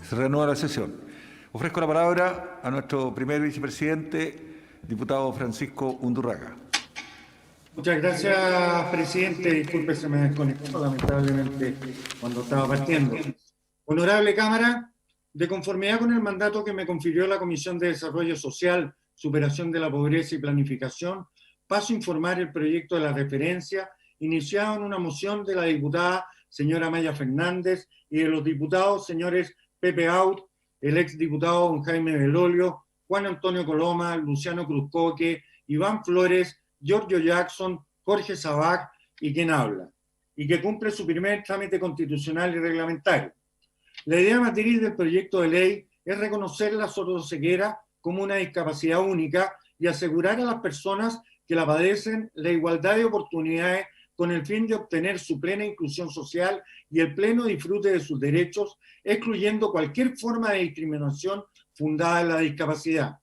Se reanuda la sesión. Ofrezco la palabra a nuestro primer vicepresidente, diputado Francisco Undurraga. Muchas gracias, presidente. Disculpe, se me desconectó lamentablemente cuando estaba partiendo. Honorable Cámara, de conformidad con el mandato que me confirió la Comisión de Desarrollo Social, Superación de la Pobreza y Planificación, paso a informar el proyecto de la referencia iniciado en una moción de la diputada señora Maya Fernández y de los diputados señores Pepe Out, el exdiputado don Jaime Belolio, Juan Antonio Coloma, Luciano Cruzcoque, Iván Flores, Giorgio Jackson, Jorge Sabac y quien habla, y que cumple su primer trámite constitucional y reglamentario. La idea matriz del proyecto de ley es reconocer la sordoceguera como una discapacidad única y asegurar a las personas que la padecen la igualdad de oportunidades con el fin de obtener su plena inclusión social y el pleno disfrute de sus derechos, excluyendo cualquier forma de discriminación fundada en la discapacidad.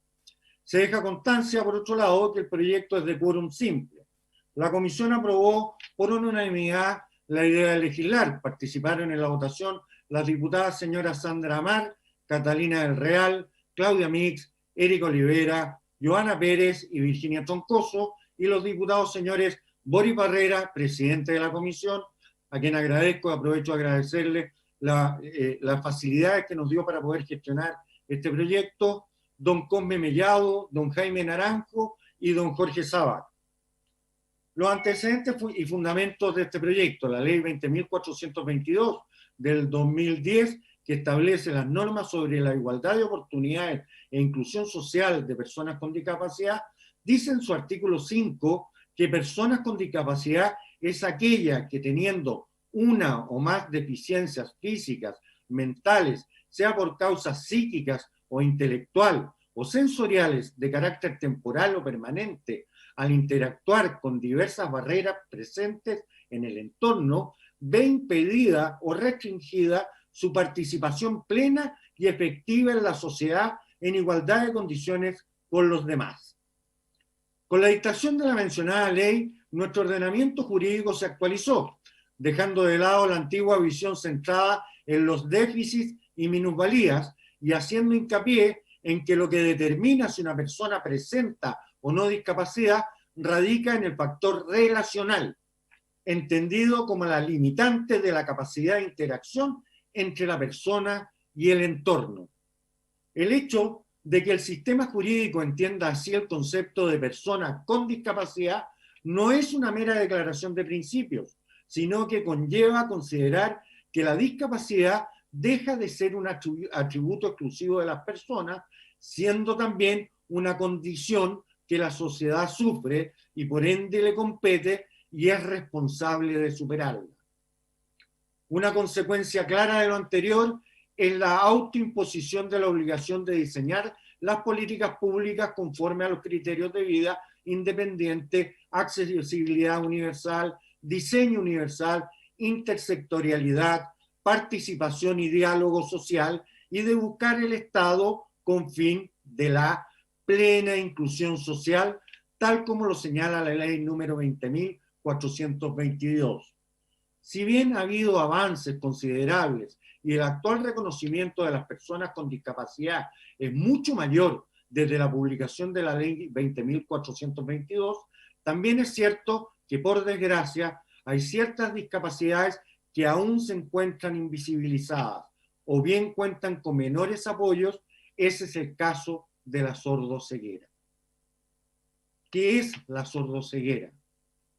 Se deja constancia, por otro lado, que el proyecto es de quórum simple. La Comisión aprobó por unanimidad la idea de legislar. Participaron en la votación las diputadas señoras Sandra Amar, Catalina del Real, Claudia Mix, Érica Olivera, Joana Pérez y Virginia Troncoso, y los diputados señores Boris Barrera, presidente de la Comisión, a quien agradezco y aprovecho a agradecerle las facilidades que nos dio para poder gestionar este proyecto, don Cosme Mellado, don Jaime Naranjo y don Jorge Sabac. Los antecedentes y fundamentos de este proyecto: la ley 20.422 del 2010, que establece las normas sobre la igualdad de oportunidades e inclusión social de personas con discapacidad, dice en su artículo 5 que personas con discapacidad es aquella que, teniendo una o más deficiencias físicas, mentales, sea por causas psíquicas o intelectual o sensoriales de carácter temporal o permanente, al interactuar con diversas barreras presentes en el entorno, ve impedida o restringida su participación plena y efectiva en la sociedad en igualdad de condiciones con los demás. Con la dictación de la mencionada ley, nuestro ordenamiento jurídico se actualizó, dejando de lado la antigua visión centrada en los déficits y minusvalías y haciendo hincapié en que lo que determina si una persona presenta o no discapacidad radica en el factor relacional, entendido como la limitante de la capacidad de interacción entre la persona y el entorno. El hecho de que el sistema jurídico entienda así el concepto de persona con discapacidad no es una mera declaración de principios, sino que conlleva a considerar que la discapacidad deja de ser un atributo exclusivo de las personas, siendo también una condición que la sociedad sufre y por ende le compete y es responsable de superarla. Una consecuencia clara de lo anterior es la autoimposición de la obligación de diseñar las políticas públicas conforme a los criterios de vida independiente, accesibilidad universal, diseño universal, intersectorialidad, participación y diálogo social, y de buscar el Estado con fin de la plena inclusión social, tal como lo señala la ley número 20.422. Si bien ha habido avances considerables y el actual reconocimiento de las personas con discapacidad es mucho mayor desde la publicación de la ley 20.422, también es cierto que, por desgracia, hay ciertas discapacidades que aún se encuentran invisibilizadas o bien cuentan con menores apoyos. Ese es el caso de la sordoceguera. ¿Qué es la sordoceguera?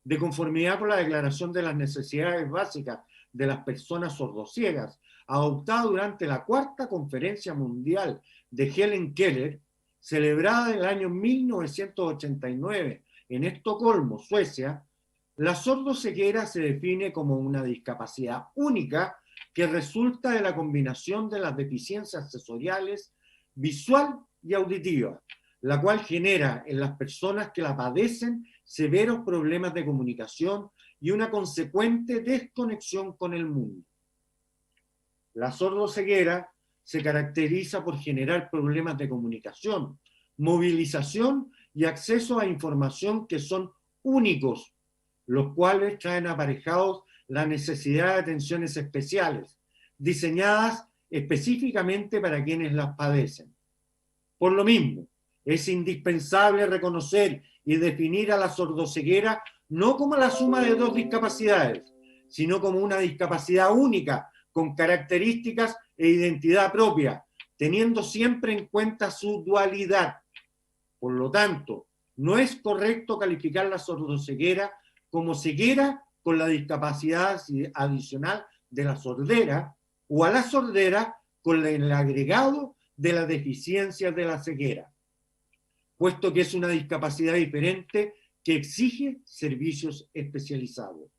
De conformidad con la Declaración de las Necesidades Básicas de las Personas Sordociegas, adoptada durante la Cuarta Conferencia Mundial de Helen Keller, celebrada en el año 1989 en Estocolmo, Suecia, la sordoceguera se define como una discapacidad única que resulta de la combinación de las deficiencias sensoriales, visual y auditiva, la cual genera en las personas que la padecen severos problemas de comunicación y una consecuente desconexión con el mundo. La sordoceguera se caracteriza por generar problemas de comunicación, movilización y acceso a información que son únicos, los cuales traen aparejados la necesidad de atenciones especiales, diseñadas específicamente para quienes las padecen. Por lo mismo, es indispensable reconocer y definir a la sordoceguera no como la suma de dos discapacidades, sino como una discapacidad única, con características e identidad propia, teniendo siempre en cuenta su dualidad. Por lo tanto, no es correcto calificar la sordoceguera como ceguera con la discapacidad adicional de la sordera o a la sordera con el agregado de la deficiencia de la ceguera, puesto que es una discapacidad diferente que exige servicios especializados.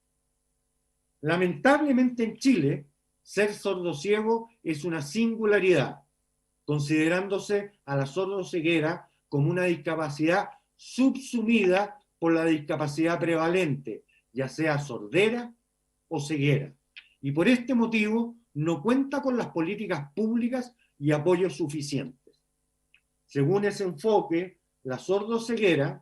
Lamentablemente en Chile, ser sordociego es una singularidad, considerándose a la sordoceguera como una discapacidad subsumida por la discapacidad prevalente, ya sea sordera o ceguera. Y por este motivo no cuenta con las políticas públicas y apoyos suficientes. Según ese enfoque, la sordoceguera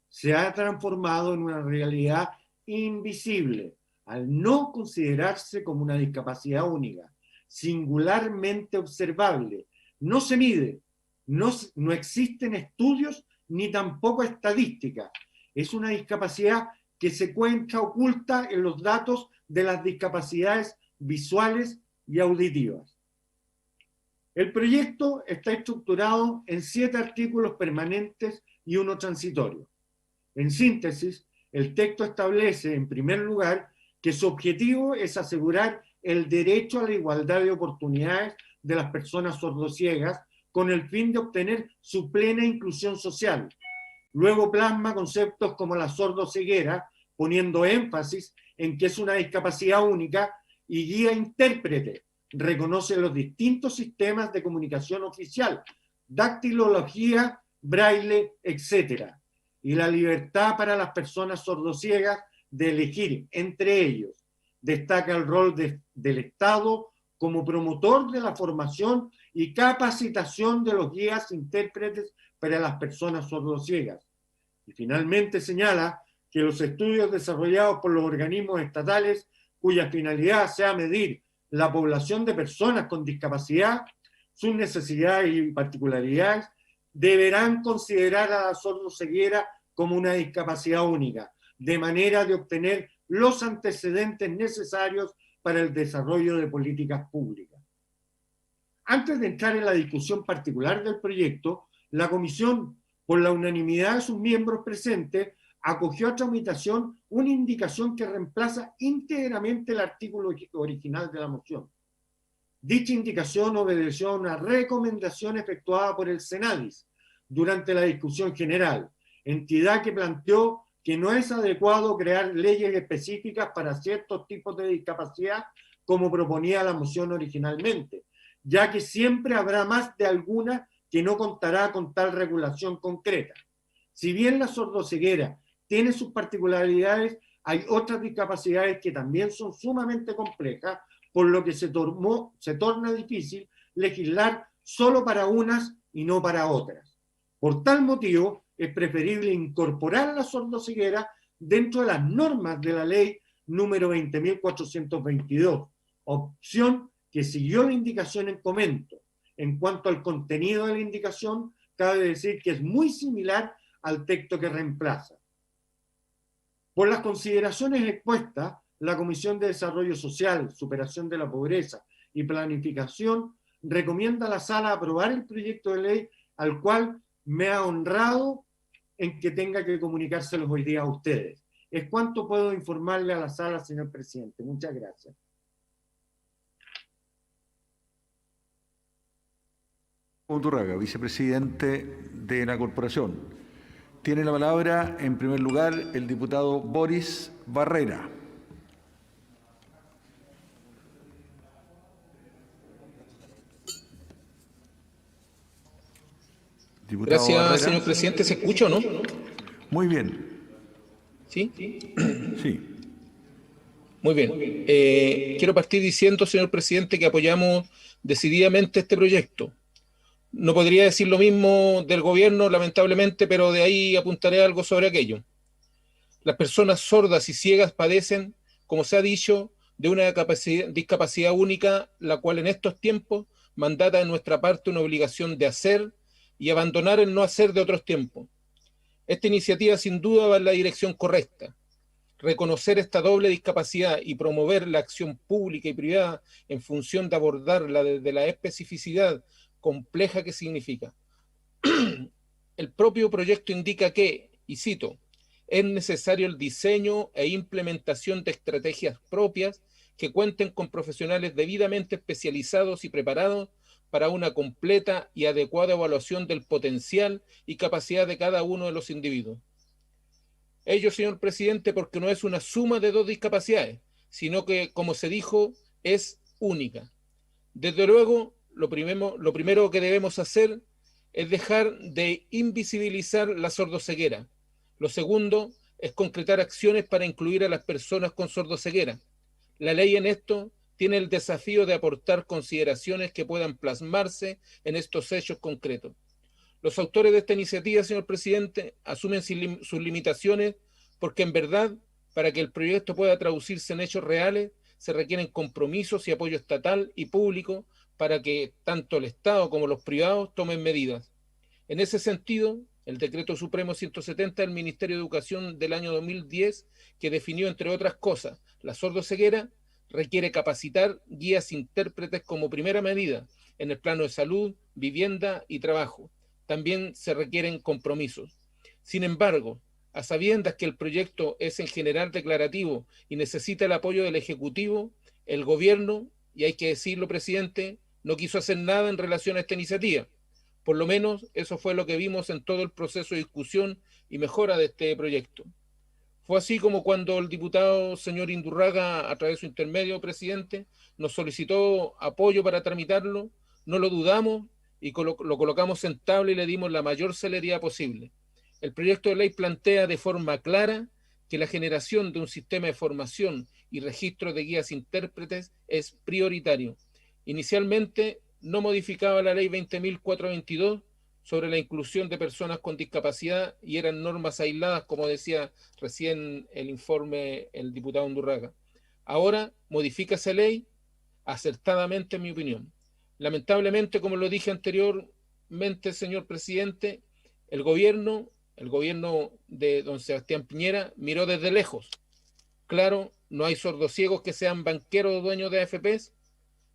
se ha transformado en una realidad invisible, al no considerarse como una discapacidad única, singularmente observable. No se mide, no existen estudios ni tampoco estadísticas. Es una discapacidad que se encuentra oculta en los datos de las discapacidades visuales y auditivas. El proyecto está estructurado en 7 artículos permanentes y 1 transitorio. En síntesis, el texto establece, en primer lugar, que su objetivo es asegurar el derecho a la igualdad de oportunidades de las personas sordociegas con el fin de obtener su plena inclusión social. Luego plasma conceptos como la sordoceguera, poniendo énfasis en que es una discapacidad única, y guía intérprete. Reconoce los distintos sistemas de comunicación oficial, dactilología, braille, etc. Y la libertad para las personas sordociegas de elegir entre ellos. Destaca el rol del Estado como promotor de la formación y capacitación de los guías intérpretes para las personas sordociegas. Y finalmente señala que los estudios desarrollados por los organismos estatales, cuya finalidad sea medir la población de personas con discapacidad, sus necesidades y particularidades, deberán considerar a la sordoceguera como una discapacidad única, de manera de obtener los antecedentes necesarios para el desarrollo de políticas públicas. Antes de entrar en la discusión particular del proyecto, la Comisión, por la unanimidad de sus miembros presentes, acogió a tramitación una indicación que reemplaza íntegramente el artículo original de la moción. Dicha indicación obedeció a una recomendación efectuada por el Senadis durante la discusión general, entidad que planteó que no es adecuado crear leyes específicas para ciertos tipos de discapacidad como proponía la moción originalmente, ya que siempre habrá más de alguna que no contará con tal regulación concreta. Si bien la sordoceguera tiene sus particularidades, hay otras discapacidades que también son sumamente complejas, por lo que se torna difícil legislar solo para unas y no para otras. Por tal motivo, es preferible incorporar la sordoceguera dentro de las normas de la ley número 20.422, opción que siguió la indicación en comento. En cuanto al contenido de la indicación, cabe decir que es muy similar al texto que reemplaza. Por las consideraciones expuestas, la Comisión de Desarrollo Social, Superación de la Pobreza y Planificación recomienda a la Sala aprobar el proyecto de ley, al cual me ha honrado en que tenga que comunicárselos hoy día a ustedes. Es cuanto puedo informarle a la Sala, señor presidente. Muchas gracias. Uturraga, vicepresidente de la Corporación. Tiene la palabra, en primer lugar, el diputado Boris Barrera. Diputado Gracias, Barrera. señor presidente. ¿Se escucha o no? Muy bien. ¿Sí? Sí. Muy bien. Quiero partir diciendo, señor presidente, que apoyamos decididamente este proyecto. No podría decir lo mismo del gobierno, lamentablemente, pero de ahí apuntaré algo sobre aquello. Las personas sordas y ciegas padecen, como se ha dicho, de una discapacidad única, la cual en estos tiempos mandata de nuestra parte una obligación de hacer y abandonar el no hacer de otros tiempos. Esta iniciativa sin duda va en la dirección correcta. Reconocer esta doble discapacidad y promover la acción pública y privada en función de abordarla desde la especificidad compleja que significa. El propio proyecto indica que, y cito, es necesario el diseño e implementación de estrategias propias que cuenten con profesionales debidamente especializados y preparados para una completa y adecuada evaluación del potencial y capacidad de cada uno de los individuos. Ello, señor presidente, porque no es una suma de dos discapacidades, sino que, como se dijo, es única. Desde luego, lo primero que debemos hacer es dejar de invisibilizar la sordoceguera. Lo segundo es concretar acciones para incluir a las personas con sordoceguera. La ley en esto tiene el desafío de aportar consideraciones que puedan plasmarse en estos hechos concretos. Los autores de esta iniciativa, señor presidente, asumen sus limitaciones porque en verdad, para que el proyecto pueda traducirse en hechos reales, se requieren compromisos y apoyo estatal y público para que tanto el Estado como los privados tomen medidas. En ese sentido, el Decreto Supremo 170 del Ministerio de Educación del año 2010, que definió, entre otras cosas, la sordoceguera, requiere capacitar guías intérpretes como primera medida en el plano de salud, vivienda y trabajo. También se requieren compromisos. Sin embargo, a sabiendas que el proyecto es en general declarativo y necesita el apoyo del Ejecutivo, el Gobierno, y hay que decirlo, presidente, no quiso hacer nada en relación a esta iniciativa. Por lo menos eso fue lo que vimos en todo el proceso de discusión y mejora de este proyecto. Fue así como cuando el diputado señor Indurraga, a través de su intermedio, presidente, nos solicitó apoyo para tramitarlo, no lo dudamos y lo colocamos en tabla y le dimos la mayor celeridad posible. El proyecto de ley plantea de forma clara que la generación de un sistema de formación y registro de guías intérpretes es prioritario. Inicialmente no modificaba la ley 20.422 sobre la inclusión de personas con discapacidad y eran normas aisladas, como decía recién el informe el diputado Undurraga. Ahora modifica esa ley acertadamente, en mi opinión. Lamentablemente, como lo dije anteriormente, señor presidente, el gobierno de don Sebastián Piñera miró desde lejos. Claro, no hay sordociegos que sean banqueros o dueños de AFPs.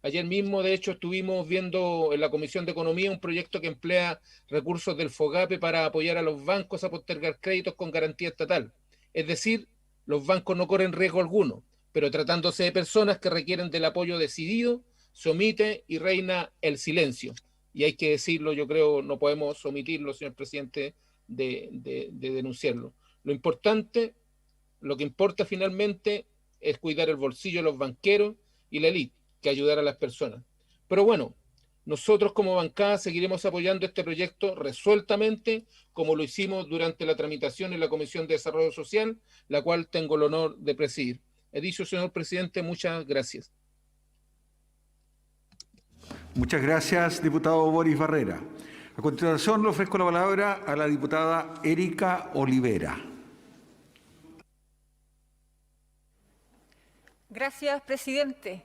Ayer mismo, de hecho, estuvimos viendo en la Comisión de Economía un proyecto que emplea recursos del FOGAPE para apoyar a los bancos a postergar créditos con garantía estatal. Es decir, los bancos no corren riesgo alguno, pero tratándose de personas que requieren del apoyo decidido, se omite y reina el silencio. Y hay que decirlo, yo creo, no podemos omitirlo, señor presidente, de denunciarlo. Lo que importa finalmente es cuidar el bolsillo de los banqueros y la élite, que ayudar a las personas. Pero bueno, nosotros como bancada seguiremos apoyando este proyecto resueltamente, como lo hicimos durante la tramitación en la Comisión de Desarrollo Social, la cual tengo el honor de presidir. He dicho, señor presidente, muchas gracias. Muchas gracias, diputado Boris Barrera. A continuación, le ofrezco la palabra a la diputada Erika Olivera. Gracias, presidente.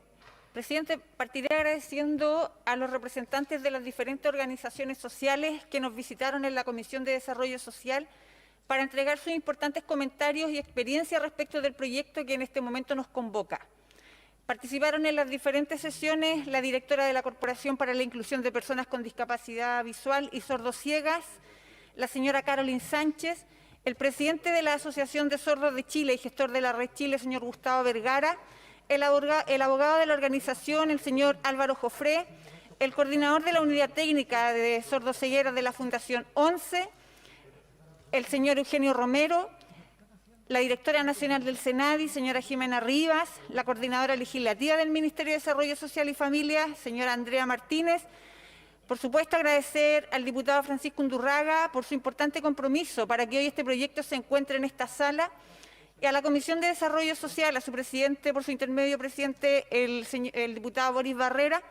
Presidente, partiré agradeciendo a los representantes de las diferentes organizaciones sociales que nos visitaron en la Comisión de Desarrollo Social para entregar sus importantes comentarios y experiencias respecto del proyecto que en este momento nos convoca. Participaron en las diferentes sesiones la directora de la Corporación para la Inclusión de Personas con Discapacidad Visual y Sordociegas, la señora Carolyn Sánchez, el presidente de la Asociación de Sordos de Chile y gestor de la Red Chile, señor Gustavo Vergara, el abogado de la organización, el señor Álvaro Jofré, el coordinador de la Unidad Técnica de Sordoceguera de la Fundación 11, el señor Eugenio Romero, la directora nacional del SENADI, señora Jimena Rivas, la coordinadora legislativa del Ministerio de Desarrollo Social y Familia, señora Andrea Martínez. Por supuesto, agradecer al diputado Francisco Undurraga por su importante compromiso para que hoy este proyecto se encuentre en esta sala, y a la Comisión de Desarrollo Social, a su presidente, por su intermedio presidente, el diputado Boris Barrera,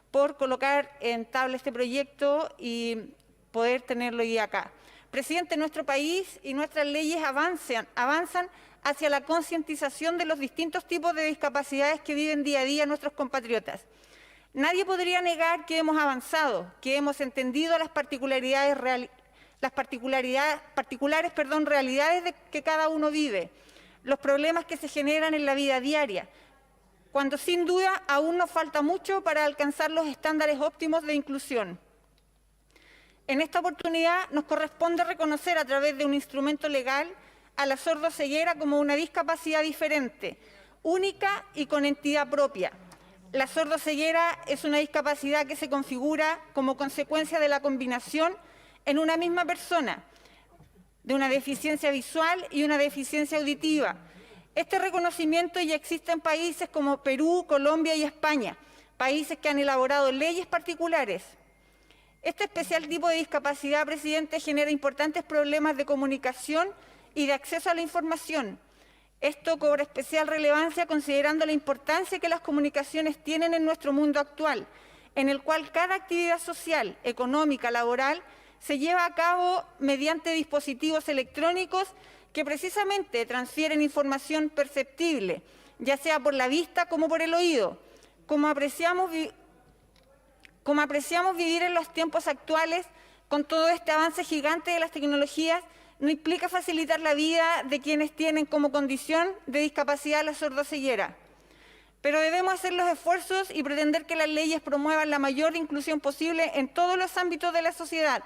por colocar en tabla este proyecto y poder tenerlo hoy acá. Presidente, nuestro país y nuestras leyes avanzan hacia la concientización de los distintos tipos de discapacidades que viven día a día nuestros compatriotas. Nadie podría negar que hemos avanzado, que hemos entendido las realidades que cada uno vive, los problemas que se generan en la vida diaria, cuando sin duda aún nos falta mucho para alcanzar los estándares óptimos de inclusión. En esta oportunidad nos corresponde reconocer a través de un instrumento legal a la sordoceguera como una discapacidad diferente, única y con entidad propia. La sordoceguera es una discapacidad que se configura como consecuencia de la combinación en una misma persona de una deficiencia visual y una deficiencia auditiva. Este reconocimiento ya existe en países como Perú, Colombia y España, países que han elaborado leyes particulares. Este especial tipo de discapacidad, presidente, genera importantes problemas de comunicación y de acceso a la información. Esto cobra especial relevancia considerando la importancia que las comunicaciones tienen en nuestro mundo actual, en el cual cada actividad social, económica, laboral, se lleva a cabo mediante dispositivos electrónicos que precisamente transfieren información perceptible, ya sea por la vista como por el oído. Como apreciamos vivir en los tiempos actuales, con todo este avance gigante de las tecnologías, no implica facilitar la vida de quienes tienen como condición de discapacidad la sordoceguera. Pero debemos hacer los esfuerzos y pretender que las leyes promuevan la mayor inclusión posible en todos los ámbitos de la sociedad.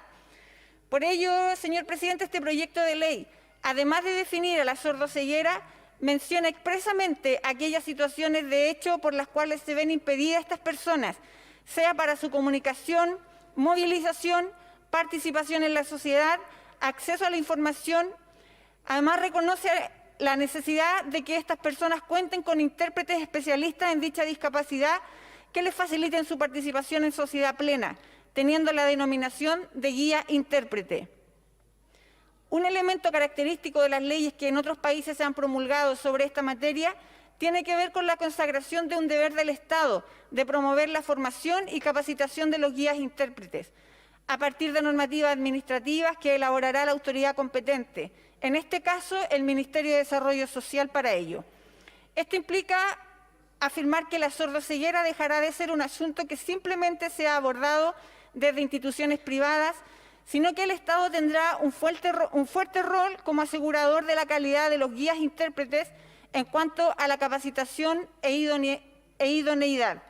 Por ello, señor presidente, este proyecto de ley, además de definir a la sordoceguera, menciona expresamente aquellas situaciones de hecho por las cuales se ven impedidas estas personas, sea para su comunicación, movilización, participación en la sociedad, acceso a la información. Además, reconoce la necesidad de que estas personas cuenten con intérpretes especialistas en dicha discapacidad que les faciliten su participación en sociedad plena, teniendo la denominación de guía intérprete. Un elemento característico de las leyes que en otros países se han promulgado sobre esta materia tiene que ver con la consagración de un deber del Estado de promover la formación y capacitación de los guías intérpretes, a partir de normativas administrativas que elaborará la autoridad competente, en este caso el Ministerio de Desarrollo Social para ello. Esto implica afirmar que la sordoceguera dejará de ser un asunto que simplemente sea abordado desde instituciones privadas, sino que el Estado tendrá un fuerte rol como asegurador de la calidad de los guías intérpretes en cuanto a la capacitación e idoneidad.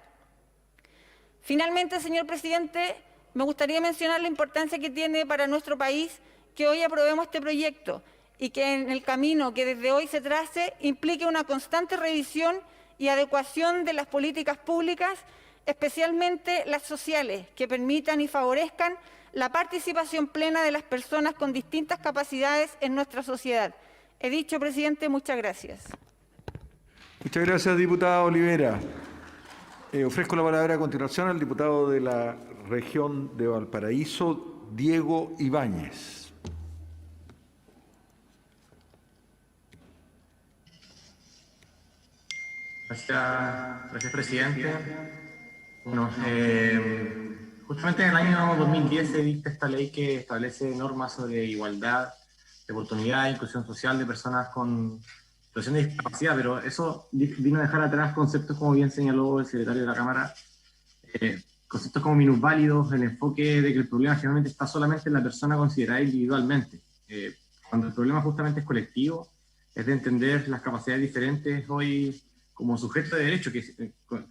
Finalmente, señor presidente, me gustaría mencionar la importancia que tiene para nuestro país que hoy aprobemos este proyecto y que en el camino que desde hoy se trace implique una constante revisión y adecuación de las políticas públicas, especialmente las sociales, que permitan y favorezcan la participación plena de las personas con distintas capacidades en nuestra sociedad. He dicho, presidente, muchas gracias. Muchas gracias, diputada Olivera. Ofrezco la palabra a continuación al diputado de la región de Valparaíso, Diego Ibáñez. Gracias, presidente. Bueno, justamente en el año 2010 se dicta esta ley que establece normas sobre igualdad de oportunidad e inclusión social de personas con situación de discapacidad, pero eso vino a dejar atrás conceptos, como bien señaló el secretario de la Cámara, conceptos como minusválidos, el enfoque de que el problema generalmente está solamente en la persona considerada individualmente, cuando el problema justamente es colectivo, es de entender las capacidades diferentes hoy como sujeto de derecho, que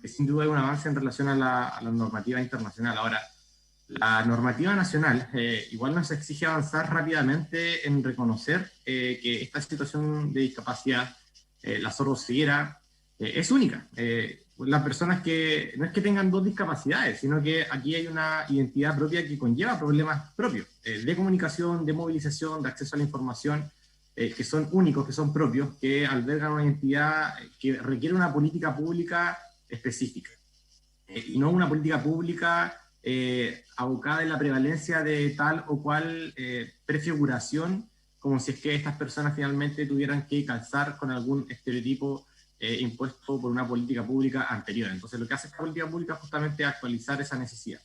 sin duda es un avance en relación a la normativa internacional. Ahora, la normativa nacional igual nos exige avanzar rápidamente en reconocer que esta situación de discapacidad, la sordoceguera, es única. Las personas que no es que tengan dos discapacidades, sino que aquí hay una identidad propia que conlleva problemas propios, de comunicación, de movilización, de acceso a la información, que son únicos, que son propios, que albergan una identidad que requiere una política pública específica, y no una política pública abocada en la prevalencia de tal o cual prefiguración, como si es que estas personas finalmente tuvieran que calzar con algún estereotipo impuesto por una política pública anterior. Entonces lo que hace esta política pública es justamente actualizar esa necesidad.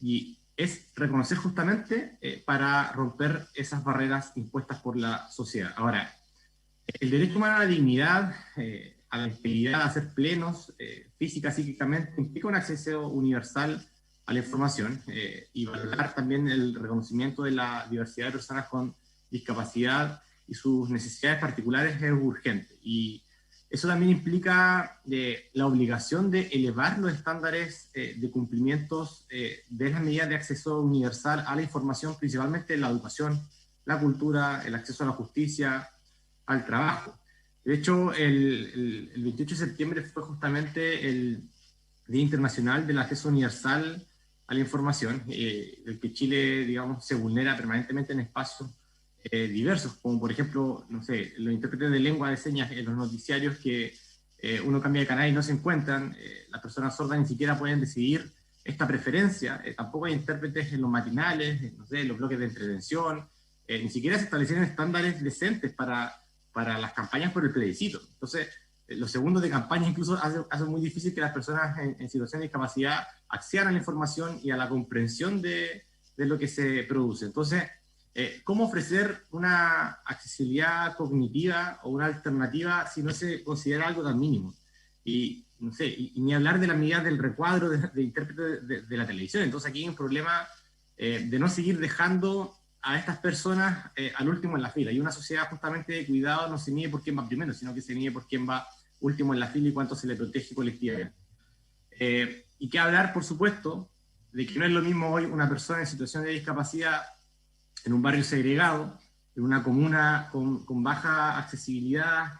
Y es reconocer justamente para romper esas barreras impuestas por la sociedad. Ahora, el derecho humano a la dignidad a la integridad, a ser plenos, física, psíquicamente, implica un acceso universal a la información y valorar también el reconocimiento de la diversidad de personas con discapacidad y sus necesidades particulares es urgente. Y eso también implica la obligación de elevar los estándares de cumplimientos de las medidas de acceso universal a la información, principalmente la educación, la cultura, el acceso a la justicia, al trabajo. De hecho, el 28 de septiembre fue justamente el Día Internacional del Acceso Universal a la Información, el que Chile, digamos, se vulnera permanentemente en espacios diversos, como por ejemplo, no sé, los intérpretes de lengua de señas en los noticiarios que uno cambia de canal y no se encuentran, las personas sordas ni siquiera pueden decidir esta preferencia, tampoco hay intérpretes en los matinales, no sé, en los bloques de entretención, ni siquiera se establecieron estándares decentes para las campañas por el plebiscito. Entonces, los segundos de campaña incluso hacen muy difícil que las personas en situación de discapacidad accedan a la información y a la comprensión de lo que se produce. Entonces, ¿cómo ofrecer una accesibilidad cognitiva o una alternativa si no se considera algo tan mínimo? Y no sé, y ni hablar de las medidas del recuadro de intérprete de la televisión. Entonces aquí hay un problema de no seguir dejando a estas personas al último en la fila. Y una sociedad justamente de cuidado no se mide por quién va primero, sino que se mide por quién va último en la fila y cuánto se le protege colectivamente. Y que hablar, por supuesto, de que no es lo mismo hoy una persona en situación de discapacidad en un barrio segregado, en una comuna con baja accesibilidad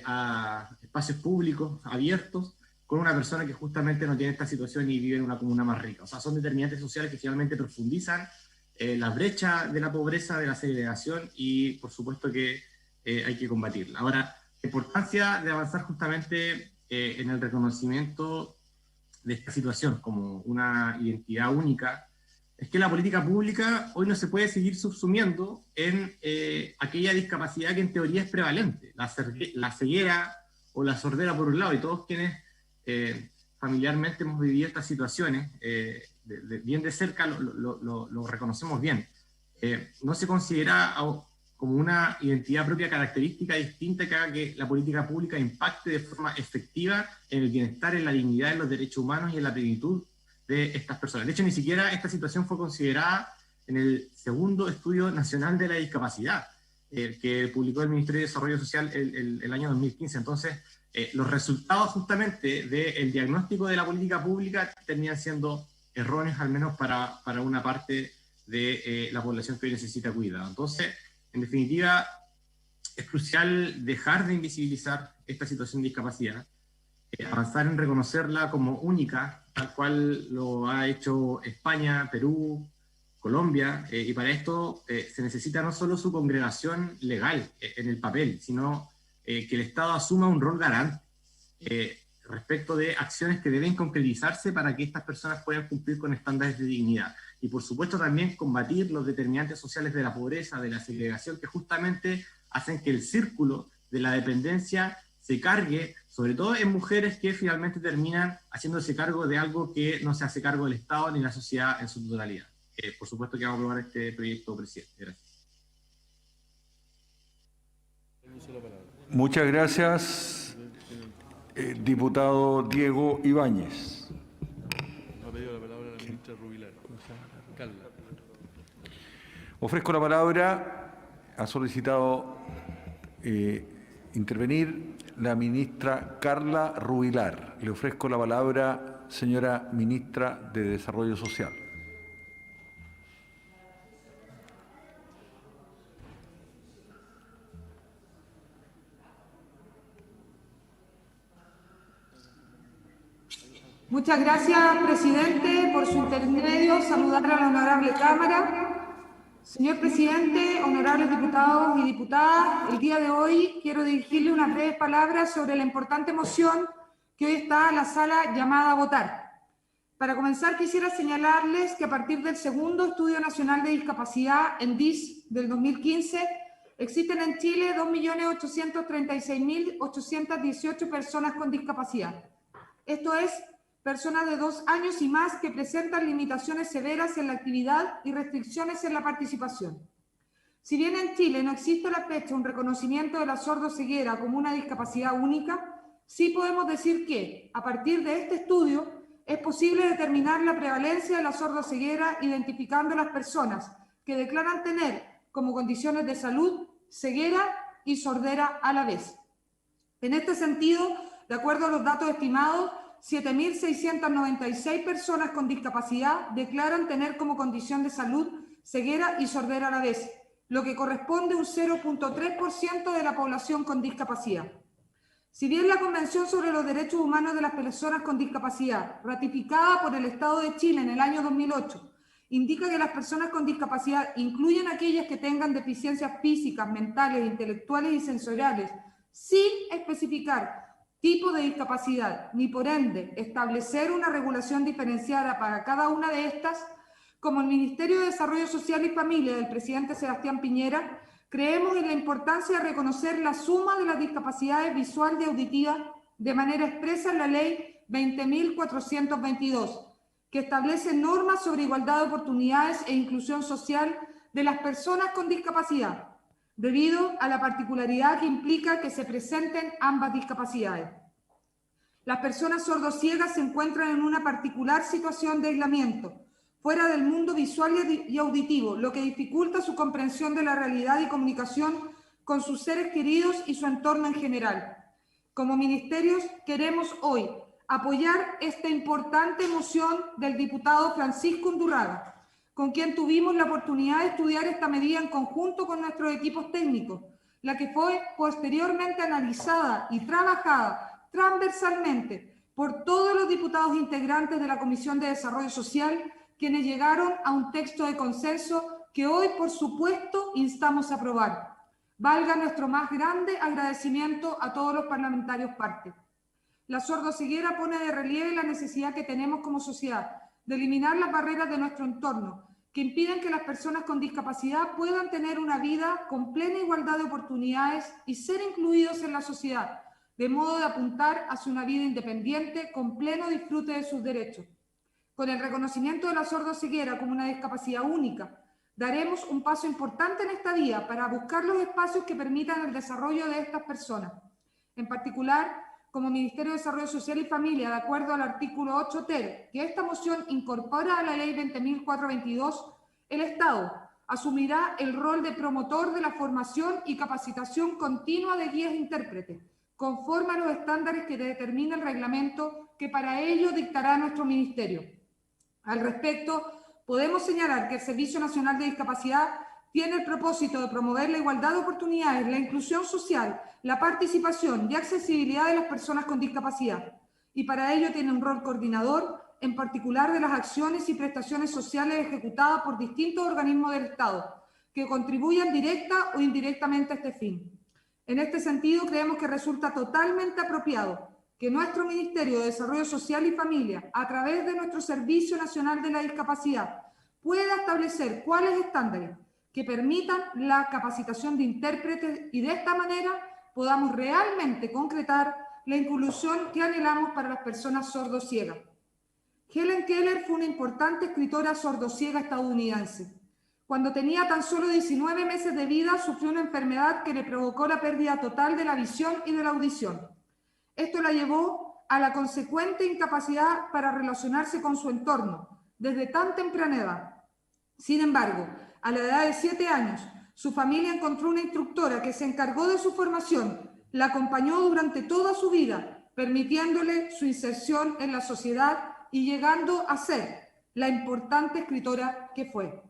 a espacios públicos abiertos, con una persona que justamente no tiene esta situación y vive en una comuna más rica. O sea, son determinantes sociales que finalmente profundizan la brecha de la pobreza, de la segregación, y por supuesto que hay que combatirla. Ahora, la importancia de avanzar justamente en el reconocimiento de esta situación como una identidad única, es que la política pública hoy no se puede seguir subsumiendo en aquella discapacidad que en teoría es prevalente, la ceguera o la sordera por un lado, y todos quienes familiarmente hemos vivido estas situaciones bien de cerca lo reconocemos bien. No se considera como una identidad propia característica distinta que haga que la política pública impacte de forma efectiva en el bienestar, en la dignidad, en los derechos humanos y en la plenitud de estas personas. De hecho, ni siquiera esta situación fue considerada en el segundo Estudio Nacional de la Discapacidad, que publicó el Ministerio de Desarrollo Social el año 2015. Entonces, los resultados justamente del diagnóstico de la política pública terminan siendo erróneos, al menos para una parte de la población que hoy necesita cuidado. Entonces, en definitiva, es crucial dejar de invisibilizar esta situación de discapacidad, avanzar en reconocerla como única, tal cual lo ha hecho España, Perú, Colombia, y para esto se necesita no solo su congregación legal en el papel, sino que el Estado asuma un rol garante respecto de acciones que deben concretizarse para que estas personas puedan cumplir con estándares de dignidad. Y por supuesto también combatir los determinantes sociales de la pobreza, de la segregación, que justamente hacen que el círculo de la dependencia se cargue, sobre todo en mujeres que finalmente terminan haciéndose cargo de algo que no se hace cargo del Estado ni la sociedad en su totalidad. Por supuesto que vamos a aprobar este proyecto, presidente. Gracias. Muchas gracias, diputado Diego Ibáñez. Ha pedido la palabra la ministra Rubilar. Carla. Ofrezco la palabra, ha solicitado intervenir la ministra Carla Rubilar. Le ofrezco la palabra, señora ministra de Desarrollo Social. Muchas gracias, presidente. Por su intermedio, saludar a la honorable Cámara. Señor presidente, honorables diputados y diputadas, el día de hoy quiero dirigirle unas breves palabras sobre la importante moción que hoy está en la sala llamada a votar. Para comenzar, quisiera señalarles que a partir del segundo Estudio Nacional de Discapacidad, en DIS, del 2015, existen en Chile 2.836.818 personas con discapacidad. Esto es, personas de 2 años y más que presentan limitaciones severas en la actividad y restricciones en la participación. Si bien en Chile no existe a la fecha un reconocimiento de la sordoceguera como una discapacidad única, Sí podemos decir que, a partir de este estudio, es posible determinar la prevalencia de la sordoceguera identificando las personas que declaran tener como condiciones de salud ceguera y sordera a la vez. En este sentido, de acuerdo a los datos estimados, 7.696 personas con discapacidad declaran tener como condición de salud ceguera y sordera a la vez, lo que corresponde a un 0.3% de la población con discapacidad. Si bien la Convención sobre los Derechos Humanos de las Personas con Discapacidad, ratificada por el Estado de Chile en el año 2008, indica que las personas con discapacidad incluyen aquellas que tengan deficiencias físicas, mentales, intelectuales y sensoriales, sin especificar tipo de discapacidad, ni por ende establecer una regulación diferenciada para cada una de estas, como el Ministerio de Desarrollo Social y Familia del presidente Sebastián Piñera, creemos en la importancia de reconocer la suma de las discapacidades visual y auditiva de manera expresa en la Ley 20.422, que establece normas sobre igualdad de oportunidades e inclusión social de las personas con discapacidad, debido a la particularidad que implica que se presenten ambas discapacidades. Las personas sordociegas se encuentran en una particular situación de aislamiento, fuera del mundo visual y auditivo, lo que dificulta su comprensión de la realidad y comunicación con sus seres queridos y su entorno en general. Como ministerios queremos hoy apoyar esta importante moción del diputado Francisco Undurraga, con quien tuvimos la oportunidad de estudiar esta medida en conjunto con nuestros equipos técnicos, la que fue posteriormente analizada y trabajada transversalmente por todos los diputados integrantes de la Comisión de Desarrollo Social, quienes llegaron a un texto de consenso que hoy, por supuesto, instamos a aprobar. Valga nuestro más grande agradecimiento a todos los parlamentarios parte. La sordoceguera pone de relieve la necesidad que tenemos como sociedad de eliminar las barreras de nuestro entorno que impiden que las personas con discapacidad puedan tener una vida con plena igualdad de oportunidades y ser incluidos en la sociedad, de modo de apuntar hacia una vida independiente con pleno disfrute de sus derechos. Con el reconocimiento de la sordoceguera como una discapacidad única, daremos un paso importante en esta vía para buscar los espacios que permitan el desarrollo de estas personas. En particular, como Ministerio de Desarrollo Social y Familia, de acuerdo al artículo 8 ter, que esta moción incorpora a la Ley 20.422, el Estado asumirá el rol de promotor de la formación y capacitación continua de guías e intérpretes, conforme a los estándares que determina el reglamento que para ello dictará nuestro Ministerio. Al respecto, podemos señalar que el Servicio Nacional de Discapacidad tiene el propósito de promover la igualdad de oportunidades, la inclusión social, la participación y accesibilidad de las personas con discapacidad. Y para ello tiene un rol coordinador, en particular de las acciones y prestaciones sociales ejecutadas por distintos organismos del Estado, que contribuyan directa o indirectamente a este fin. En este sentido, creemos que resulta totalmente apropiado que nuestro Ministerio de Desarrollo Social y Familia, a través de nuestro Servicio Nacional de la Discapacidad, pueda establecer cuáles estándares que permitan la capacitación de intérpretes y de esta manera podamos realmente concretar la inclusión que anhelamos para las personas sordociegas. Helen Keller fue una importante escritora sordociega estadounidense. Cuando tenía tan solo 19 meses de vida, sufrió una enfermedad que le provocó la pérdida total de la visión y de la audición. Esto la llevó a la consecuente incapacidad para relacionarse con su entorno desde tan temprana edad. Sin embargo, a la edad de 7 años, su familia encontró una instructora que se encargó de su formación, la acompañó durante toda su vida, permitiéndole su inserción en la sociedad y llegando a ser la importante escritora que fue.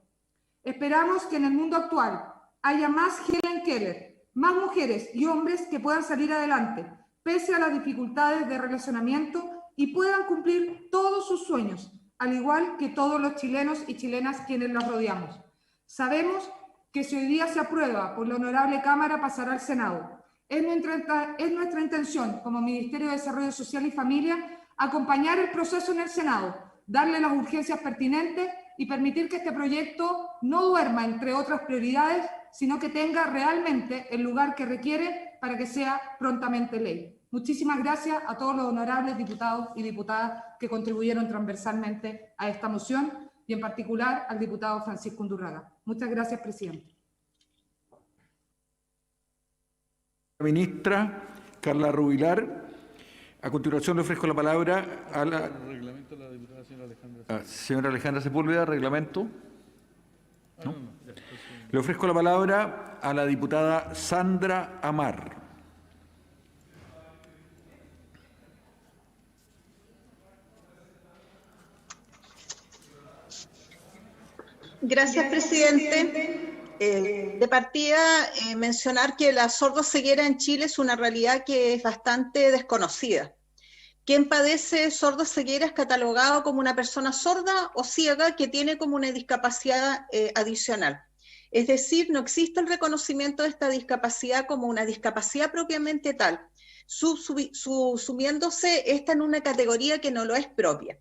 Esperamos que en el mundo actual haya más Helen Keller, más mujeres y hombres que puedan salir adelante, pese a las dificultades de relacionamiento, y puedan cumplir todos sus sueños, al igual que todos los chilenos y chilenas quienes los rodeamos. Sabemos que si hoy día se aprueba por la Honorable Cámara, pasará al Senado. Es nuestra intención, como Ministerio de Desarrollo Social y Familia, acompañar el proceso en el Senado, darle las urgencias pertinentes y permitir que este proyecto no duerma entre otras prioridades, sino que tenga realmente el lugar que requiere para que sea prontamente ley. Muchísimas gracias a todos los honorables diputados y diputadas que contribuyeron transversalmente a esta moción y en particular al diputado Francisco Undurraga. Muchas gracias, presidente. Ministra Carla Rubilar. A continuación le ofrezco la palabra a la Reglamento de la diputada señora Alejandra. señora Alejandra Sepúlveda, reglamento. ¿No? Le ofrezco la palabra a la diputada Sandra Amar. Gracias, presidente. De partida, mencionar que la sordoceguera en Chile es una realidad que es bastante desconocida. Quien padece sordoceguera es catalogado como una persona sorda o ciega que tiene como una discapacidad adicional. Es decir, no existe el reconocimiento de esta discapacidad como una discapacidad propiamente tal, sumiéndose esta en una categoría que no lo es propia.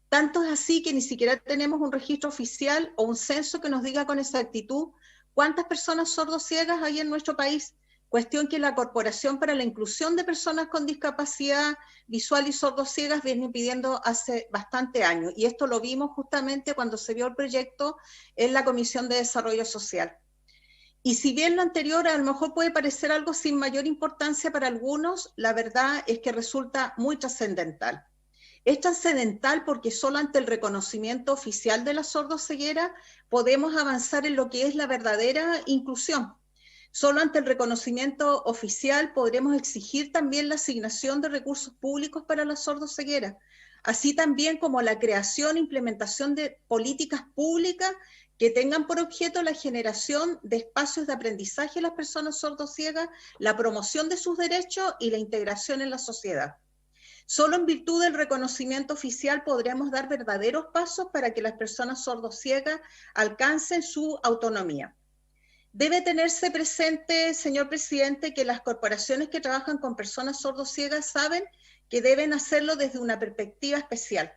Tanto es así que ni siquiera tenemos un registro oficial o un censo que nos diga con exactitud cuántas personas sordociegas hay en nuestro país, cuestión que la Corporación para la Inclusión de Personas con Discapacidad Visual y Sordociegas viene pidiendo hace bastante años, y esto lo vimos justamente cuando se vio el proyecto en la Comisión de Desarrollo Social. Y si bien lo anterior a lo mejor puede parecer algo sin mayor importancia para algunos, la verdad es que resulta muy trascendental. Es trascendental porque solo ante el reconocimiento oficial de la sordoceguera podemos avanzar en lo que es la verdadera inclusión. Solo ante el reconocimiento oficial podremos exigir también la asignación de recursos públicos para la sordoceguera, así también como la creación e implementación de políticas públicas que tengan por objeto la generación de espacios de aprendizaje a las personas sordociegas, la promoción de sus derechos y la integración en la sociedad. Solo en virtud del reconocimiento oficial podremos dar verdaderos pasos para que las personas sordociegas alcancen su autonomía. Debe tenerse presente, señor presidente, que las corporaciones que trabajan con personas sordociegas saben que deben hacerlo desde una perspectiva especial,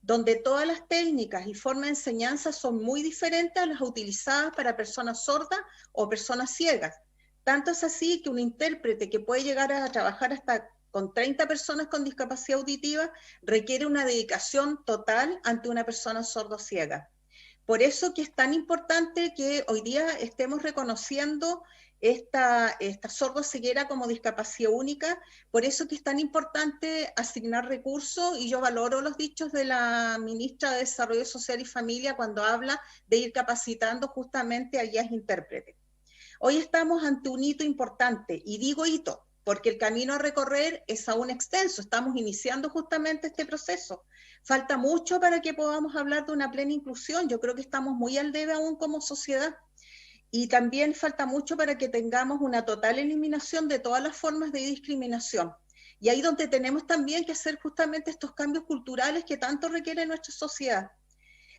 donde todas las técnicas y formas de enseñanza son muy diferentes a las utilizadas para personas sordas o personas ciegas. Tanto es así que un intérprete que puede llegar a trabajar hasta con 30 personas con discapacidad auditiva requiere una dedicación total ante una persona sordociega. Por eso que es tan importante que hoy día estemos reconociendo esta sordoceguera como discapacidad única, por eso que es tan importante asignar recursos, y yo valoro los dichos de la ministra de Desarrollo Social y Familia cuando habla de ir capacitando justamente a guías intérpretes. Hoy estamos ante un hito importante, y digo hito, porque el camino a recorrer es aún extenso, estamos iniciando justamente este proceso. Falta mucho para que podamos hablar de una plena inclusión, yo creo que estamos muy al debe aún como sociedad. Y también falta mucho para que tengamos una total eliminación de todas las formas de discriminación. Y ahí donde tenemos también que hacer justamente estos cambios culturales que tanto requiere nuestra sociedad.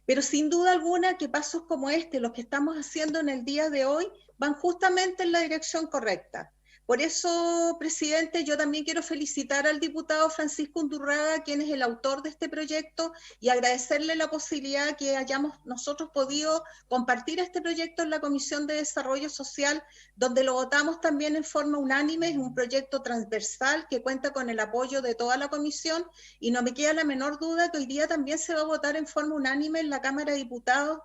Pero sin duda alguna que pasos como este, los que estamos haciendo en el día de hoy, van justamente en la dirección correcta. Por eso, presidente, yo también quiero felicitar al diputado Francisco Undurraga, quien es el autor de este proyecto, y agradecerle la posibilidad que hayamos nosotros podido compartir este proyecto en la Comisión de Desarrollo Social, donde lo votamos también en forma unánime. Es un proyecto transversal que cuenta con el apoyo de toda la comisión, y no me queda la menor duda que hoy día también se va a votar en forma unánime en la Cámara de Diputados.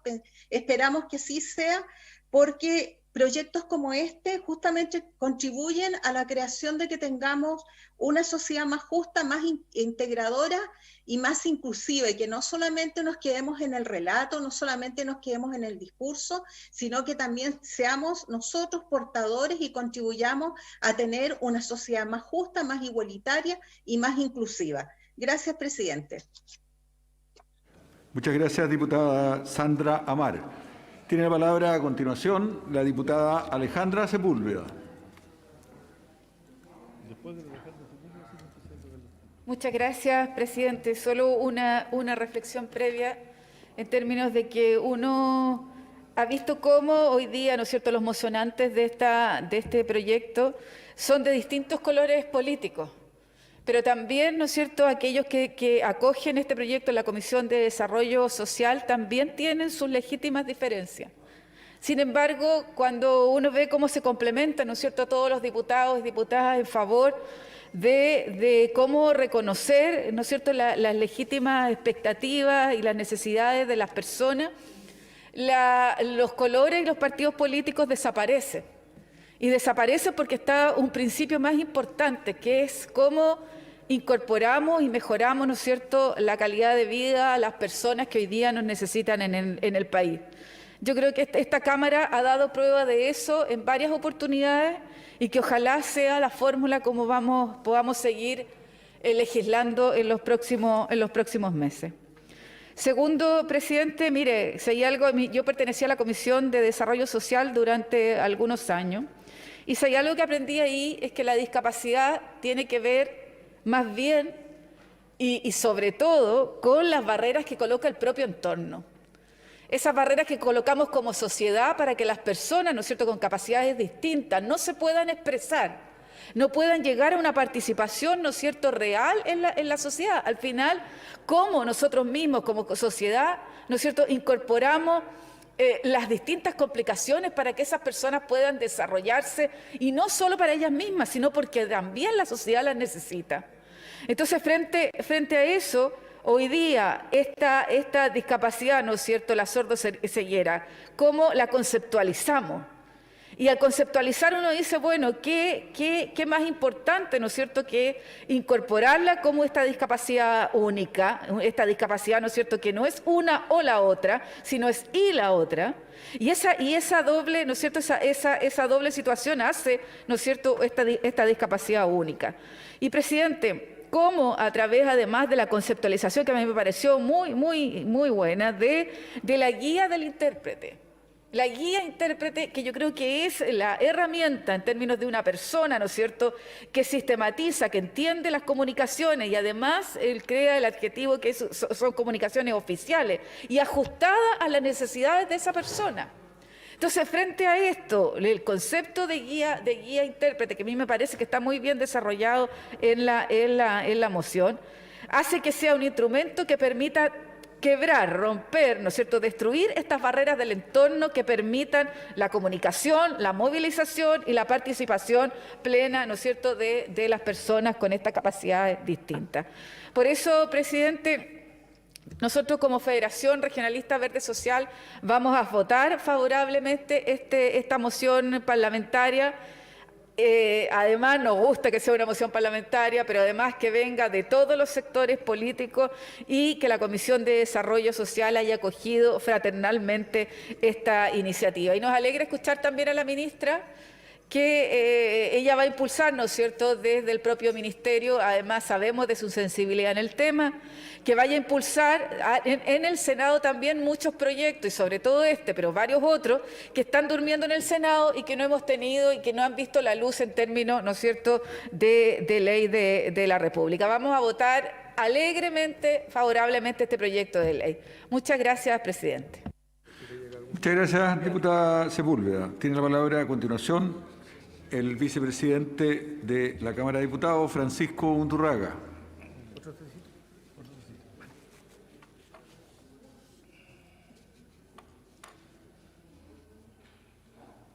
Esperamos que así sea, porque proyectos como este justamente contribuyen a la creación de que tengamos una sociedad más justa, más integradora y más inclusiva, y que no solamente nos quedemos en el relato, no solamente nos quedemos en el discurso, sino que también seamos nosotros portadores y contribuyamos a tener una sociedad más justa, más igualitaria y más inclusiva. Gracias, presidente. Muchas gracias, diputada Sandra Amar. Tiene la palabra a continuación la diputada Alejandra Sepúlveda. Muchas gracias, presidente. Solo una reflexión previa en términos de que uno ha visto cómo hoy día, ¿no es cierto?, los mocionantes de este proyecto son de distintos colores políticos, pero también, ¿no es cierto?, aquellos que acogen este proyecto en la Comisión de Desarrollo Social también tienen sus legítimas diferencias. Sin embargo, cuando uno ve cómo se complementan, ¿no es cierto?, todos los diputados y diputadas en favor de cómo reconocer, ¿no es cierto?, las legítimas expectativas y las necesidades de las personas, los colores y los partidos políticos desaparecen. Y desaparecen porque está un principio más importante, que es cómo incorporamos y mejoramos, ¿no es cierto?, la calidad de vida a las personas que hoy día nos necesitan en el país. Yo creo que esta Cámara ha dado prueba de eso en varias oportunidades y que ojalá sea la fórmula como podamos seguir legislando en los próximos meses. Segundo, presidente, mire, si hay algo, yo pertenecía a la Comisión de Desarrollo Social durante algunos años y si hay algo que aprendí ahí es que la discapacidad tiene que ver más bien y sobre todo con las barreras que coloca el propio entorno. Esas barreras que colocamos como sociedad para que las personas, ¿no es cierto?, con capacidades distintas no se puedan expresar, no puedan llegar a una participación, ¿no es cierto?, real en la sociedad. Al final, cómo nosotros mismos como sociedad, ¿no es cierto?, incorporamos las distintas complicaciones para que esas personas puedan desarrollarse y no solo para ellas mismas, sino porque también la sociedad las necesita. Entonces, frente a eso, hoy día esta discapacidad, ¿no es cierto?, la sordoceguera, ¿cómo la conceptualizamos? Y al conceptualizar uno dice, bueno, ¿qué más importante, ¿no es cierto?, que incorporarla como esta discapacidad única, esta discapacidad, ¿no es cierto?, que no es una o la otra, sino es y la otra. Y esa doble, ¿no es cierto?, esa doble situación hace, ¿no es cierto?, esta discapacidad única. Y, presidente, cómo a través, además de la conceptualización que a mí me pareció muy buena, de la guía del intérprete. La guía intérprete, que yo creo que es la herramienta en términos de una persona, ¿no es cierto?, que sistematiza, que entiende las comunicaciones y además él crea el adjetivo que son comunicaciones oficiales y ajustadas a las necesidades de esa persona. Entonces, frente a esto, el concepto de guía intérprete, que a mí me parece que está muy bien desarrollado en la moción, hace que sea un instrumento que permita quebrar, romper, ¿no es cierto?, destruir estas barreras del entorno que permitan la comunicación, la movilización y la participación plena, ¿no es cierto?, de las personas con estas capacidades distintas. Por eso, presidente, nosotros como Federación Regionalista Verde Social vamos a votar favorablemente esta moción parlamentaria. Además nos gusta que sea una moción parlamentaria, pero además que venga de todos los sectores políticos y que la Comisión de Desarrollo Social haya acogido fraternalmente esta iniciativa. Y nos alegra escuchar también a la ministra que ella va a impulsar, ¿no es cierto?, desde el propio ministerio, además sabemos de su sensibilidad en el tema, que vaya a impulsar en el Senado también muchos proyectos, y sobre todo pero varios otros, que están durmiendo en el Senado y que no hemos tenido y que no han visto la luz en términos, ¿no es cierto?, de ley de la República. Vamos a votar alegremente, favorablemente este proyecto de ley. Muchas gracias, presidente. Muchas gracias, diputada Sepúlveda. Tiene la palabra a continuación el vicepresidente de la Cámara de Diputados, Francisco Undurraga.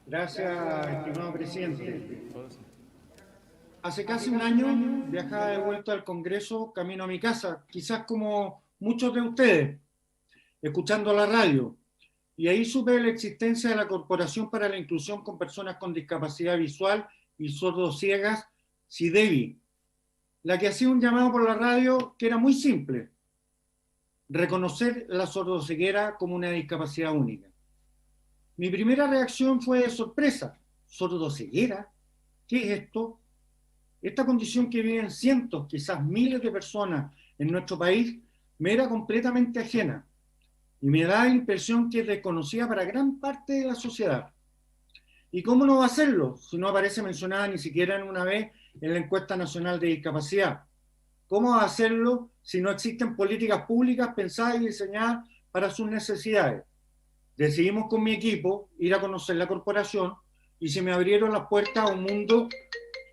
Gracias, estimado presidente. Hace casi un año viajaba de vuelta al Congreso camino a mi casa, quizás como muchos de ustedes, escuchando la radio. Y ahí supe de la existencia de la Corporación para la Inclusión con Personas con Discapacidad Visual y Sordociegas, CIDEVI, la que hacía un llamado por la radio que era muy simple: reconocer la sordoceguera como una discapacidad única. Mi primera reacción fue de sorpresa. ¿Sordoceguera? ¿Qué es esto? Esta condición que viven cientos, quizás miles de personas en nuestro país, me era completamente ajena. Y me da la impresión que es desconocida para gran parte de la sociedad. ¿Y cómo no va a hacerlo si no aparece mencionada ni siquiera en una vez en la encuesta nacional de discapacidad? ¿Cómo va a hacerlo si no existen políticas públicas pensadas y diseñadas para sus necesidades? Decidimos con mi equipo ir a conocer la corporación y se me abrieron las puertas a un mundo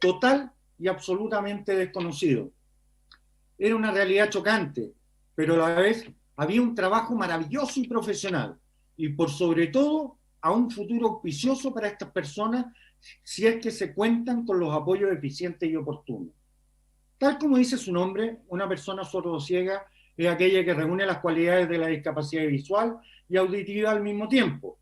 total y absolutamente desconocido. Era una realidad chocante, pero a la vez había un trabajo maravilloso y profesional, y por sobre todo a un futuro auspicioso para estas personas si es que se cuentan con los apoyos eficientes y oportunos. Tal como dice su nombre, una persona sordociega es aquella que reúne las cualidades de la discapacidad visual y auditiva al mismo tiempo,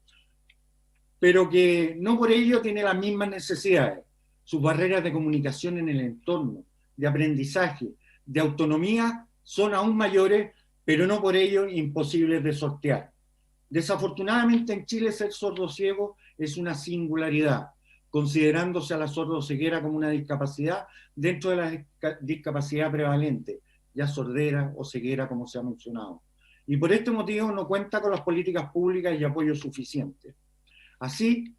pero que no por ello tiene las mismas necesidades. Sus barreras de comunicación en el entorno, de aprendizaje, de autonomía son aún mayores, pero no por ello imposibles de sortear. Desafortunadamente en Chile ser sordo-ciego es una singularidad, considerándose a la sordoceguera como una discapacidad dentro de la discapacidad prevalente, ya sordera o ceguera como se ha mencionado. Y por este motivo no cuenta con las políticas públicas y apoyo suficientes. Así,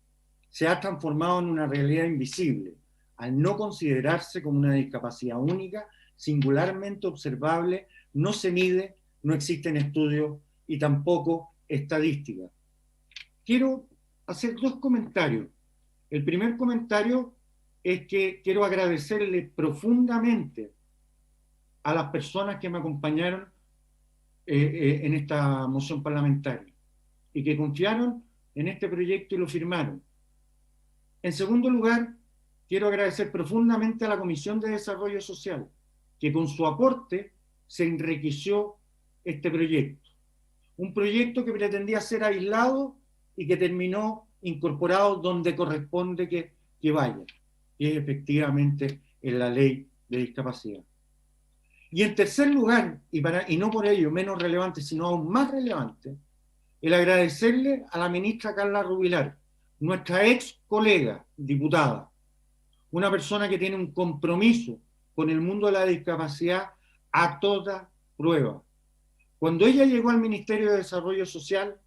se ha transformado en una realidad invisible, al no considerarse como una discapacidad única, singularmente observable, no se mide, no existen estudios y tampoco estadísticas. Quiero hacer dos comentarios. El primer comentario es que quiero agradecerle profundamente a las personas que me acompañaron en esta moción parlamentaria y que confiaron en este proyecto y lo firmaron. En segundo lugar, quiero agradecer profundamente a la Comisión de Desarrollo Social, que con su aporte se enriqueció este proyecto. Un proyecto que pretendía ser aislado y que terminó incorporado donde corresponde que vaya, y es efectivamente en la ley de discapacidad. Y en tercer lugar, y no por ello menos relevante, sino aún más relevante, el agradecerle a la ministra Carla Rubilar, nuestra ex colega diputada, una persona que tiene un compromiso con el mundo de la discapacidad a toda prueba. Cuando ella llegó al Ministerio de Desarrollo Social,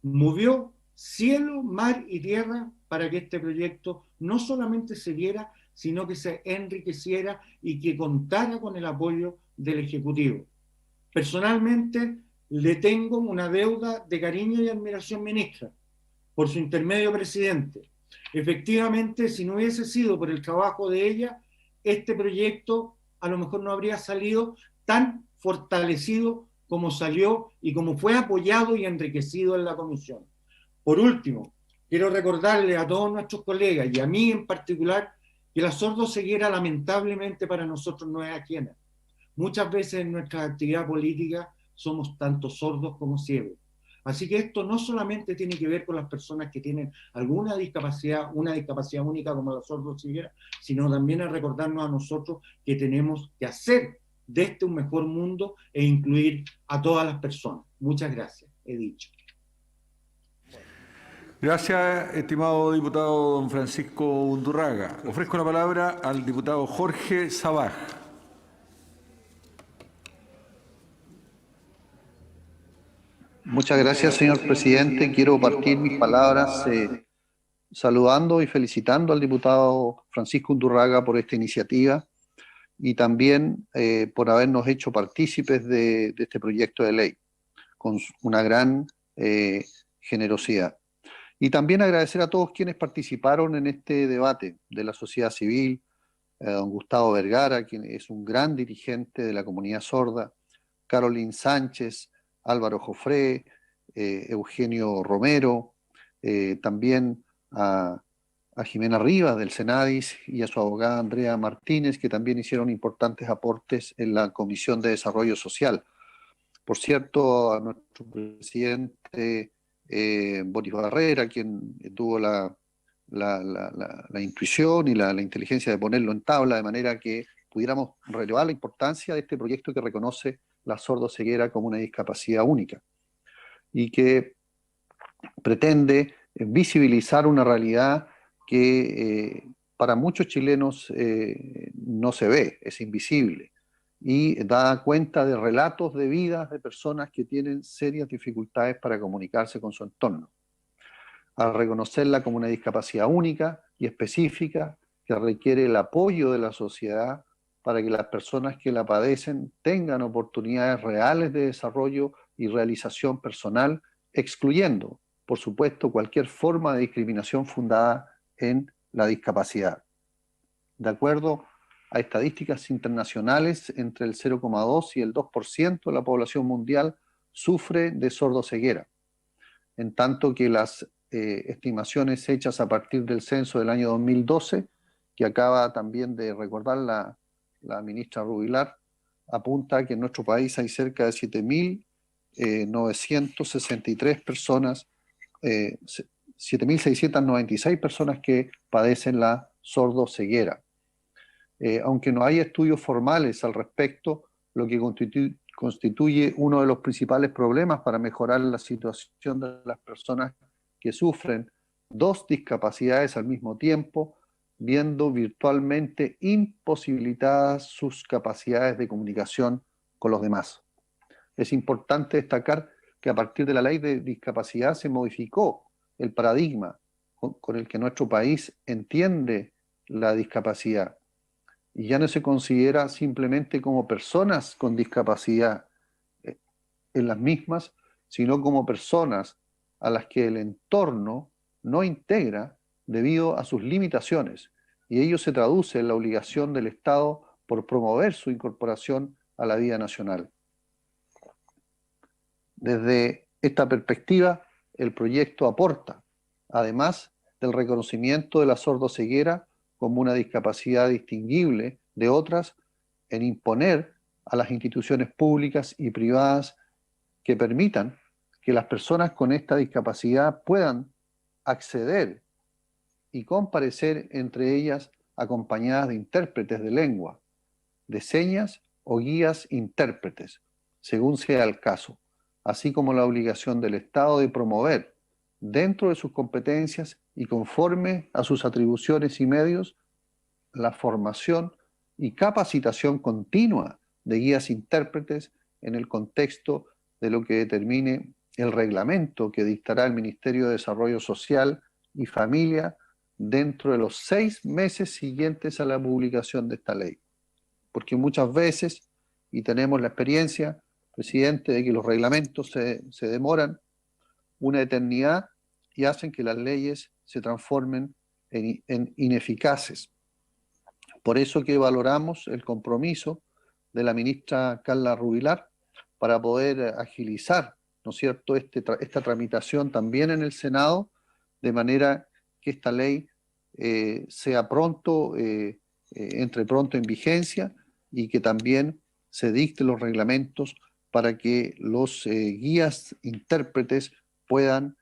movió cielo, mar y tierra para que este proyecto no solamente se viera, sino que se enriqueciera y que contara con el apoyo del Ejecutivo. Personalmente, le tengo una deuda de cariño y admiración, ministra, por su intermedio, presidente. Efectivamente, si no hubiese sido por el trabajo de ella, este proyecto a lo mejor no habría salido tan fortalecido como salió y como fue apoyado y enriquecido en la comisión. Por último, quiero recordarle a todos nuestros colegas y a mí en particular que la sordoceguera lamentablemente para nosotros no es ajena. Muchas veces en nuestra actividad política somos tanto sordos como ciegos. Así que esto no solamente tiene que ver con las personas que tienen alguna discapacidad, una discapacidad única como la sordoceguera, sino también a recordarnos a nosotros que tenemos que hacer de este un mejor mundo e incluir a todas las personas. Muchas gracias, he dicho. Gracias, estimado diputado don Francisco Undurraga. Ofrezco la palabra al diputado Jorge Sabaj. Muchas gracias, señor presidente. Quiero partir mis palabras saludando y felicitando al diputado Francisco Undurraga por esta iniciativa y también por habernos hecho partícipes de este proyecto de ley con una gran generosidad. Y también agradecer a todos quienes participaron en este debate de la sociedad civil, don Gustavo Vergara, quien es un gran dirigente de la comunidad sorda, Caroline Sánchez, Álvaro Jofré, Eugenio Romero, también a Jimena Rivas del Senadis y a su abogada Andrea Martínez, que también hicieron importantes aportes en la Comisión de Desarrollo Social. Por cierto, a nuestro presidente Boris Barrera, quien tuvo la intuición y la inteligencia de ponerlo en tabla, de manera que pudiéramos relevar la importancia de este proyecto que reconoce la sordoceguera como una discapacidad única y que pretende visibilizar una realidad que para muchos chilenos no se ve, es invisible, y da cuenta de relatos de vidas de personas que tienen serias dificultades para comunicarse con su entorno. Al reconocerla como una discapacidad única y específica que requiere el apoyo de la sociedad para que las personas que la padecen tengan oportunidades reales de desarrollo y realización personal, excluyendo, por supuesto, cualquier forma de discriminación fundada en la discapacidad. De acuerdo a estadísticas internacionales, entre el 0,2 y el 2% de la población mundial sufre de sordoceguera, en tanto que las estimaciones hechas a partir del censo del año 2012, que acaba también de recordar la ministra Rubilar, apunta que en nuestro país hay cerca de 7.963 personas, 7.696 personas que padecen la sordoceguera. aunque no hay estudios formales al respecto, lo que constituye uno de los principales problemas para mejorar la situación de las personas que sufren dos discapacidades al mismo tiempo, viendo virtualmente imposibilitadas sus capacidades de comunicación con los demás. Es importante destacar que a partir de la ley de discapacidad se modificó el paradigma con el que nuestro país entiende la discapacidad. Y ya no se considera simplemente como personas con discapacidad en las mismas, sino como personas a las que el entorno no integra debido a sus limitaciones. Y ello se traduce en la obligación del Estado por promover su incorporación a la vida nacional. Desde esta perspectiva, el proyecto aporta, además del reconocimiento de la sordoceguera como una discapacidad distinguible de otras, en imponer a las instituciones públicas y privadas que permitan que las personas con esta discapacidad puedan acceder y comparecer entre ellas acompañadas de intérpretes de lengua, de señas o guías intérpretes, según sea el caso, así como la obligación del Estado de promover, dentro de sus competencias y conforme a sus atribuciones y medios, la formación y capacitación continua de guías intérpretes en el contexto de lo que determine el reglamento que dictará el Ministerio de Desarrollo Social y Familia dentro de los 6 meses siguientes a la publicación de esta ley. Porque muchas veces, y tenemos la experiencia, presidente, de que los reglamentos se demoran una eternidad y hacen que las leyes se transformen en ineficaces. Por eso que valoramos el compromiso de la ministra Carla Rubilar para poder agilizar, ¿no es cierto?, esta tramitación también en el Senado, de manera que esta ley sea pronto, entre pronto en vigencia, y que también se dicten los reglamentos para que los guías intérpretes puedan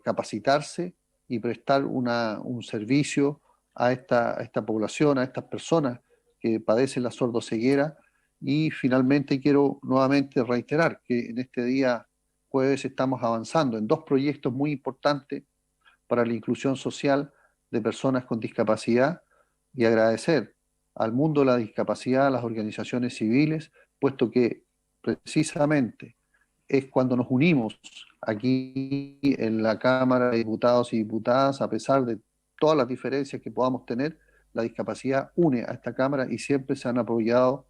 capacitarse y prestar un servicio a esta población, a estas personas que padecen la sordoceguera. Y finalmente quiero nuevamente reiterar que en este día jueves estamos avanzando en 2 proyectos muy importantes para la inclusión social de personas con discapacidad, y agradecer al mundo de la discapacidad, a las organizaciones civiles, puesto que precisamente es cuando nos unimos aquí en la Cámara de Diputados y Diputadas, a pesar de todas las diferencias que podamos tener, la discapacidad une a esta Cámara y siempre se han apoyado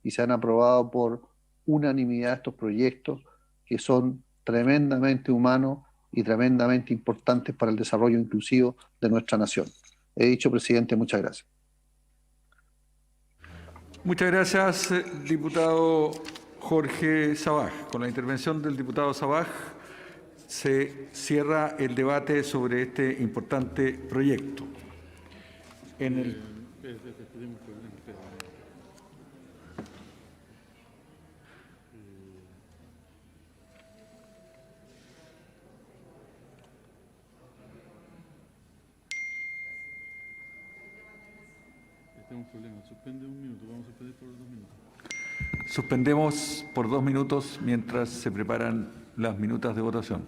y se han aprobado por unanimidad estos proyectos que son tremendamente humanos y tremendamente importantes para el desarrollo inclusivo de nuestra nación. He dicho, presidente, muchas gracias. Muchas gracias, diputado Jorge Sabaj. Con la intervención del diputado Sabaj se cierra el debate sobre este importante proyecto. Tenemos un problema. Suspende un minuto. Vamos a suspender por 2 minutos. Suspendemos por 2 minutos mientras se preparan las minutas de votación.